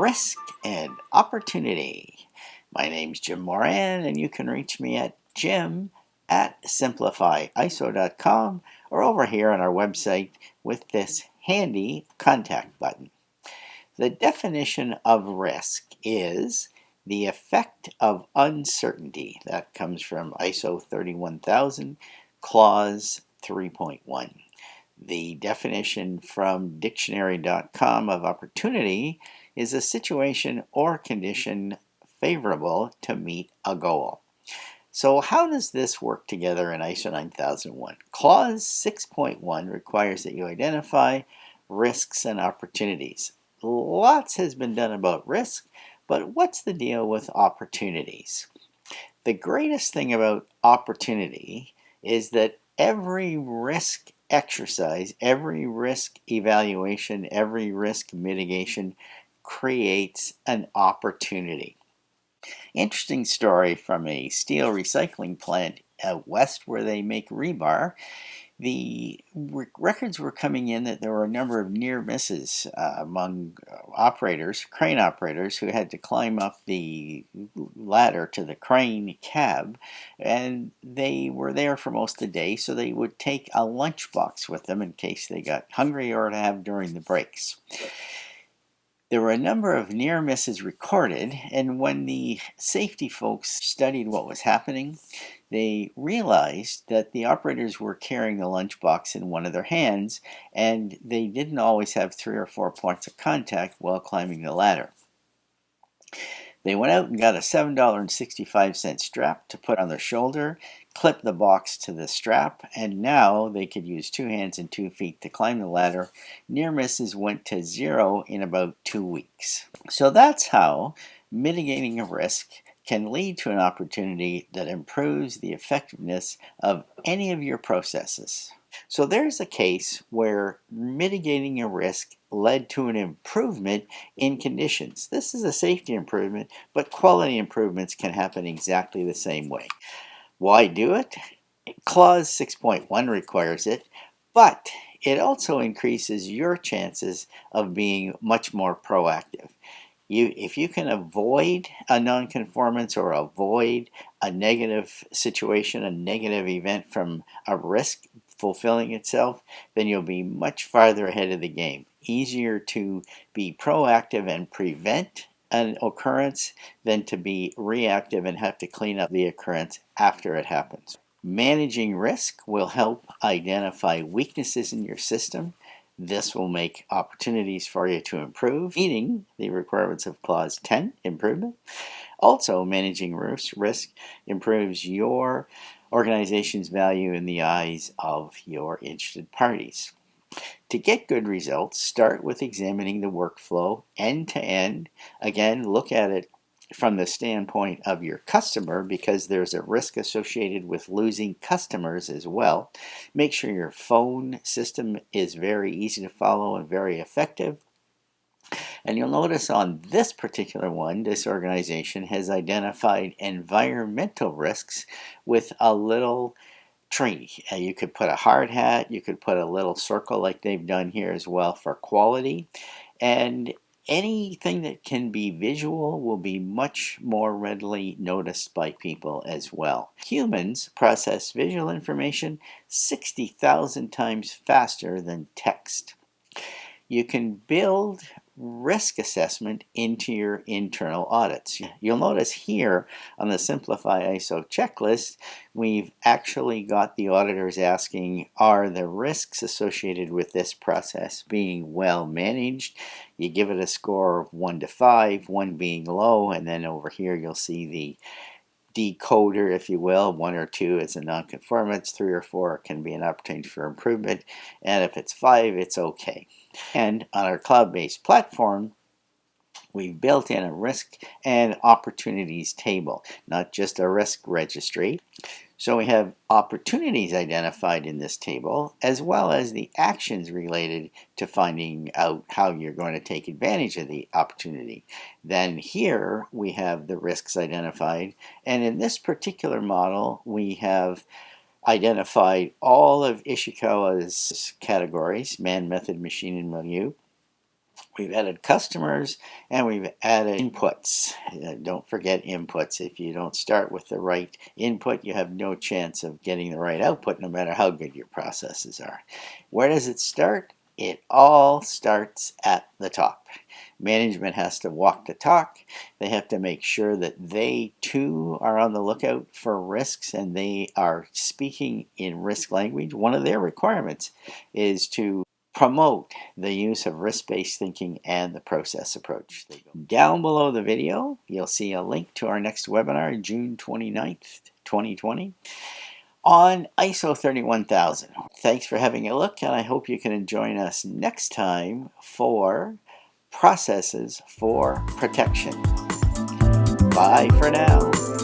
risk and opportunity. My name's Jim Moran, and you can reach me at jim@simplifyiso.com or over here on our website with this handy contact button. The definition of risk is the effect of uncertainty. That comes from ISO 31000, clause 3.1. The definition from dictionary.com of opportunity is a situation or condition favorable to meet a goal. So how does this work together in ISO 9001? Clause 6.1 requires that you identify risks and opportunities. Lots has been done about risk, but what's the deal with opportunities? The greatest thing about opportunity is that every risk exercise, every risk evaluation, every risk mitigation creates an opportunity. Interesting story from a steel recycling plant out west where they make rebar. The records were coming in that there were a number of near misses among crane operators who had to climb up the ladder to the crane cab, and they were there for most of the day, so they would take a lunchbox with them in case they got hungry or to have during the breaks. There were a number of near misses recorded, and when the safety folks studied what was happening, they realized that the operators were carrying the lunchbox in one of their hands, and they didn't always have 3 or 4 points of contact while climbing the ladder. They went out and got a $7.65 strap to put on their shoulder, clipped the box to the strap, and now they could use 2 hands and 2 feet to climb the ladder. Near misses went to 0 in about 2 weeks. So that's how mitigating a risk can lead to an opportunity that improves the effectiveness of any of your processes. So there's a case where mitigating a risk led to an improvement in conditions. This is a safety improvement, but quality improvements can happen exactly the same way. Why do it? Clause 6.1 requires it, but it also increases your chances of being much more proactive. If you can avoid a nonconformance or avoid a negative situation, a negative event from a risk fulfilling itself, then you'll be much farther ahead of the game. Easier to be proactive and prevent an occurrence than to be reactive and have to clean up the occurrence after it happens. Managing risk will help identify weaknesses in your system. This will make opportunities for you to improve, meeting the requirements of Clause 10, improvement. Also, managing risk improves your organization's value in the eyes of your interested parties. To get good results, start with examining the workflow end to end. Again, look at it from the standpoint of your customer because there's a risk associated with losing customers as well. Make sure your phone system is very easy to follow and very effective. And you'll notice on this particular one, this organization has identified environmental risks with a little tree. You could put a hard hat, you could put a little circle like they've done here as well for quality. And anything that can be visual will be much more readily noticed by people as well. Humans process visual information 60,000 times faster than text. You can build risk assessment into your internal audits. You'll notice here on the Simplify ISO checklist, we've actually got the auditors asking, are the risks associated with this process being well managed? You give it a score of 1 to 5, 1 being low, and then over here you'll see the decoder, if you will. 1 or 2 is a nonconformance, 3 or 4 can be an opportunity for improvement, and if it's 5, it's okay. And on our cloud-based platform, we've built in a risk and opportunities table, not just a risk registry. So we have opportunities identified in this table, as well as the actions related to finding out how you're going to take advantage of the opportunity. Then here we have the risks identified, and in this particular model, we have identified all of Ishikawa's categories: man, method, machine, and milieu. We've added customers and we've added inputs. Don't forget inputs. If you don't start with the right input, you have no chance of getting the right output, no matter how good your processes are. Where does it start? It all starts at the top. Management has to walk the talk. They have to make sure that they too are on the lookout for risks and they are speaking in risk language. One of their requirements is to promote the use of risk-based thinking and the process approach. Down below the video, you'll see a link to our next webinar, June 29th, 2020, on ISO 31000. Thanks for having a look, and I hope you can join us next time for processes for protection. Bye for now.